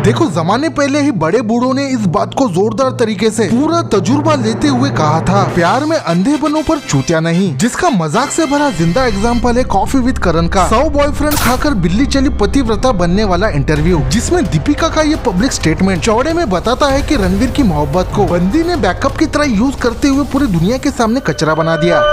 देखो जमाने पहले ही बड़े बूढ़ों ने इस बात को जोरदार तरीके से पूरा तजुर्बा लेते हुए कहा था, प्यार में अंधे बनो पर चूतिया नहीं। जिसका मजाक से भरा जिंदा एग्जाम्पल है कॉफी विद करण का 100 बॉयफ्रेंड खाकर बिल्ली चली पतिव्रता बनने वाला इंटरव्यू, जिसमें दीपिका का ये पब्लिक स्टेटमेंट चौड़े में बताता है कि रणवीर की मोहब्बत को बंदी ने बैकअप की तरह यूज करते हुए पूरी दुनिया के सामने कचरा बना दिया।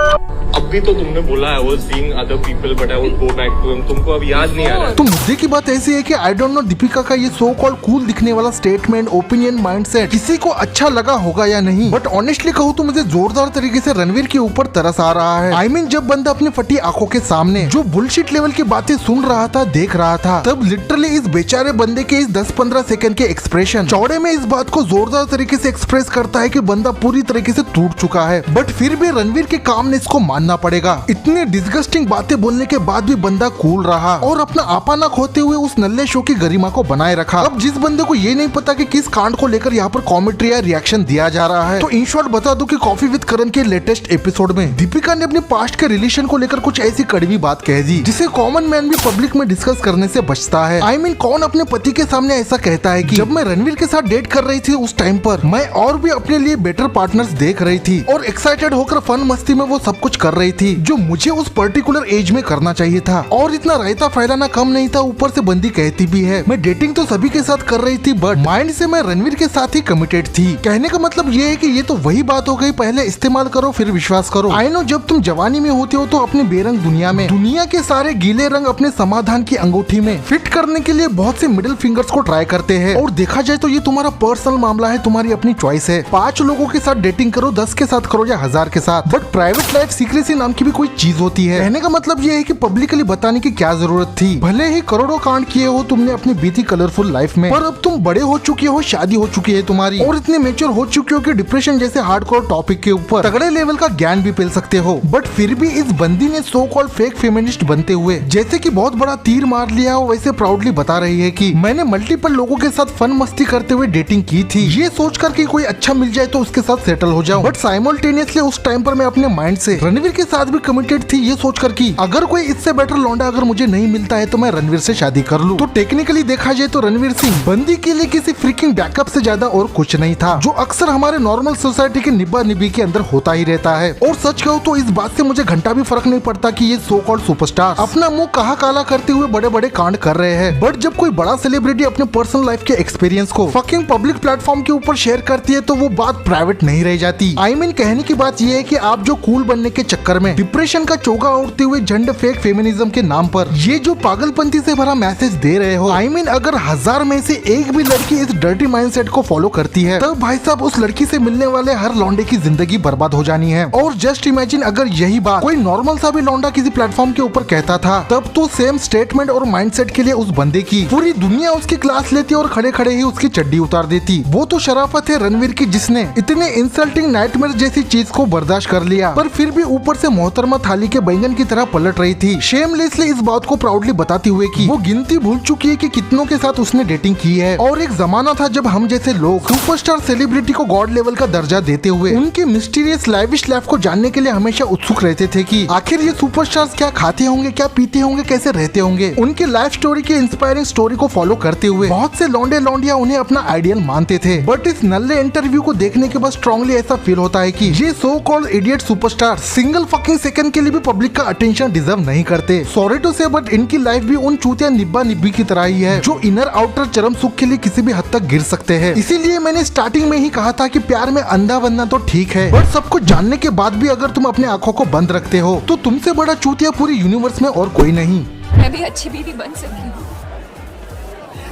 अभी तो तुमने बोला I was seeing other people but I would go back to him, तुमको अब याद नहीं आ रहा है। तो मुद्दे की बात ऐसी है कि आई डोंट नो दीपिका का ये सो कॉल्ड कूल दिखने वाला स्टेटमेंट, ओपिनियन, माइंडसेट किसी को अच्छा लगा होगा या नहीं, बट ऑनेस्टली कहूँ तो मुझे जोरदार तरीके से रणवीर के ऊपर तरस आ रहा है। आई मीन जब बंदा अपनी फटी आंखों के सामने जो बुलशिट लेवल की बातें सुन रहा था, देख रहा था, तब लिटरली इस बेचारे बंदे के इस 10-15 सेकंड के एक्सप्रेशन चौड़े में इस बात को जोरदार तरीके से एक्सप्रेस करता है कि बंदा पूरी तरीके से टूट चुका है। बट फिर भी रणवीर के कामनेस को मानना पड़ेगा। इतनी डिस्गस्टिंग बातें बोलने के बाद भी बंदा कूल रहा और अपना आपा ना खोते हुए उस नल्ले शो की गरिमा को बनाए रखा। अब जिस बंदे को ये नहीं पता कि किस कांड को लेकर यहाँ पर कॉमेंट्री या रिएक्शन दिया जा रहा है, तो इन शॉर्ट बता दूं कि कॉफी विद करण के लेटेस्ट एपिसोड में दीपिका ने अपने पास्ट के रिलेशन को लेकर कुछ ऐसी कड़वी बात कह दी जिसे कॉमन मैन भी पब्लिक में डिस्कस करने से बचता है। आई मीन कौन अपने पति के सामने ऐसा कहता है कि जब मैं रणवीर के साथ डेट कर रही थी उस टाइम पर मैं और भी अपने लिए बेटर पार्टनर्स देख रही थी और एक्साइटेड होकर फन मस्ती में वो सब कुछ कर रही थी जो मुझे उस पर्टिकुलर एज में करना चाहिए था, और इतना रायता फैलाना कम नहीं था। ऊपर से बंदी कहती भी है मैं डेटिंग तो सभी के साथ कर रही थी बट माइंड से मैं रणवीर के साथ ही कमिटेड थी। कहने का मतलब ये है कि ये तो वही बात हो गई, पहले इस्तेमाल करो फिर विश्वास करो। आई नो जब तुम जवानी में होते हो तो अपने बेरंग दुनिया में दुनिया के सारे गीले रंग अपने समाधान की अंगूठी में फिट करने के लिए बहुत से मिडिल फिंगर्स को ट्राई करते हैं, और देखा जाए तो ये तुम्हारा पर्सनल मामला है, तुम्हारी अपनी चॉइस है। 5 लोगों के साथ डेटिंग करो, 10 के साथ करो या 1000 के साथ, बट प्राइवेट लाइफ सीक्रेसी नाम की भी कोई चीज होती है। कहने का मतलब ये है कि पब्लिकली बताने की क्या जरूरत थी। भले ही करोड़ों कांड किए हो तुमने अपनी बीती कलरफुल लाइफ में, पर अब तुम बड़े हो चुके हो, शादी हो चुकी है तुम्हारी, और इतने मेच्योर हो चुके हो कि डिप्रेशन जैसे हार्डकोर टॉपिक के ऊपर तगड़े लेवल का ज्ञान भी पेल सकते हो। बट फिर भी इस बंदी ने सो कॉल्ड फेक फेमिनिस्ट बनते हुए जैसे कि बहुत बड़ा तीर मार लिया हो, वैसे प्राउडली बता रही है कि मैंने मल्टीपल लोगों के साथ फन मस्ती करते हुए डेटिंग की थी, ये सोच कर कि कोई अच्छा मिल जाए तो उसके साथ सेटल हो जाऊं। बट साइमल्टेनियसली उस टाइम पर मैं अपने माइंड से रणवीर के साथ भी कमिटेड थी, ये सोचकर कि अगर कोई इससे बेटर लौंडा अगर मुझे नहीं मिलता है तो मैं रणवीर से शादी कर लूं। तो टेक्निकली देखा जाए तो रणवीर सिंह बंदी के लिए किसी फ्रीकिंग बैकअप से ज्यादा और कुछ नहीं था, जो अक्सर हमारे नॉर्मल सोसाइटी के निब्बा निब्बी के अंदर होता ही रहता है। और सच कहूँ तो इस बात से मुझे घंटा भी फर्क नहीं पड़ता कि ये सो कॉल्ड सुपरस्टार अपना मुंह कहा काला करते हुए बड़े बड़े कांड कर रहे हैं, बट जब कोई बड़ा सेलिब्रिटी अपने पर्सनल लाइफ के एक्सपीरियंस को फकिंग पब्लिक प्लेटफॉर्म के ऊपर शेयर करती है तो वो बात प्राइवेट नहीं रह जाती। आई मीन कहने की बात ये है कि आप जो कूल बनने के चक्कर में डिप्रेशन का चोगा ओढ़ते हुए झंड फेक फेमिनिज्म के नाम पर ये जो पागलपंती से भरा मैसेज दे रहे हो, आई मीन अगर 1000 में से एक भी लड़की इस डर्टी माइंडसेट को फॉलो करती है तब भाई साहब उस लड़की से मिलने वाले हर लौंडे की जिंदगी बर्बाद हो जानी है। और जस्ट इमेजिन अगर यही बात कोई नॉर्मल सा भी लौंडा किसी प्लेटफॉर्म के ऊपर कहता था, तब तो सेम स्टेटमेंट और माइंडसेट के लिए उस बंदे की पूरी दुनिया उसकी क्लास लेती और खड़े खड़े ही उसकी चड्डी उतार देती। वो तो शराफत है रणवीर की जिसने इतने इंसल्टिंग नाइटमेयर जैसी चीज को बर्दाश्त कर लिया, पर फिर भी ऊपर से मोहतरमा थाली के बैंगन की तरह पलट रही थी, शेमलेसली इस बात को प्राउडली बताते हुए कि वो गिनती भूल चुकी है कि कितनों के साथ उसने डेटिंग की है। और एक जमाना था जब हम जैसे लोग सुपरस्टार सेलिब्रिटी को गॉड लेवल का दर्जा देते हुए उनके मिस्टीरियस लाइविश लाइफ को जानने के लिए हमेशा उत्सुक रहते थे कि आखिर ये सुपरस्टार्स क्या खाते होंगे, क्या पीते होंगे, कैसे रहते होंगे। उनके लाइफ स्टोरी की इंस्पायरिंग स्टोरी को फॉलो करते हुए बहुत से लौंडे लौंडिया उन्हें अपना आइडियल मानते थे, बट इस नल्ले इंटरव्यू को देखने के बाद स्ट्रांगली ऐसा फील होता है कि ये so called idiot superstar single fucking second के लिए भी पब्लिक का अटेंशन डिजर्व नहीं करते। सॉरी टू से बट इनकी लाइफ भी उन चूतिया निब्बा निब्बी की तरह ही है जो इनर आउटर चरम सुख के लिए किसी भी हद तक गिर सकते हैं। इसीलिए मैंने स्टार्टिंग में ही कहा था कि प्यार में अंधा बनना तो ठीक है, बट सब कुछ जानने के बाद भी अगर तुम अपने आंखों को बंद रखते हो तो तुमसे बड़ा चूतिया पूरी यूनिवर्स में और कोई नहीं। मैं भी अच्छी बीवी बन सकती हूँ,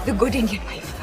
द गुड इंडियन वाइफ।